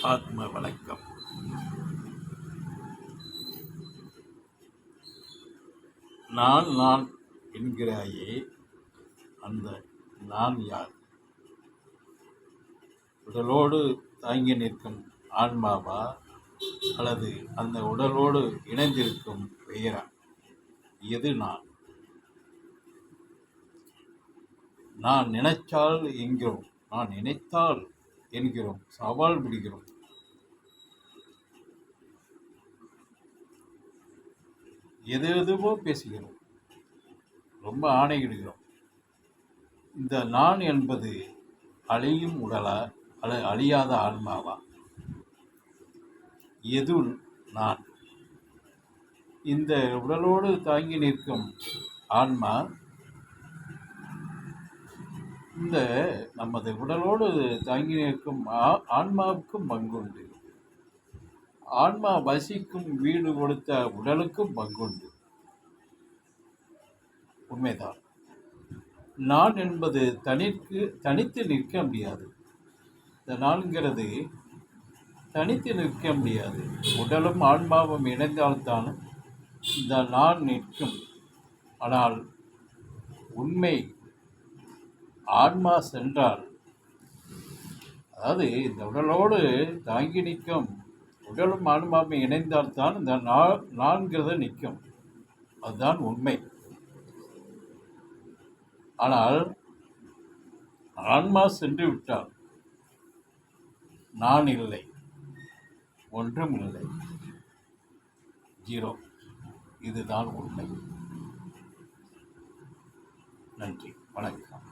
ஆத்ம வணக்கம். நான் நான் என்கிறாயே, அந்த நான் யார்? உடலோடு தாங்கி நிற்கும் ஆன்மாவா, அல்லது அந்த உடலோடு இணைந்திருக்கும் பெயரா? எது நான்? நான் நினைச்சால் என்கிறோம், நான் நினைத்தால் என்கிறோம், சவால் விடுகிறோம். எது எதுவோ பேசுகிறோம், ரொம்ப ஆணையிடுகிறோம். இந்த நான் என்பது அழியும் உடலா, அல்லது அழியாத ஆன்மாவா? எது நான்? இந்த உடலோடு தாங்கி நிற்கும் ஆன்மா, இந்த நமது உடலோடு தாங்கி நிற்கும் ஆன்மாவுக்கும் பங்குண்டு. ஆன்மா வசிக்கும் வீடு கொடுத்த உடலுக்கும் பங்குண்டு. உண்மைதான். நான் என்பது தனித்து நிற்க முடியாது. இந்த நான்கிறது தனித்து நிற்க முடியாது. உடலும் ஆன்மாவும் இணைந்தால்தான் இந்த நான் நிற்கும். ஆனால் உண்மை ஆன்மா சென்றால், அதாவது இந்த உடலோடு தாங்கி நிற்கும் உடலும் ஆன்மாவும் இணைந்தால்தான் இந்த நான்கிறத நிற்கும். அதுதான் உண்மை. ஆனால் ஆன்மா சென்று விட்டால் நான் இல்லை, ஒன்றும் இல்லை, ஜீரோ. இதுதான் உண்மை. நன்றி, வணக்கம்.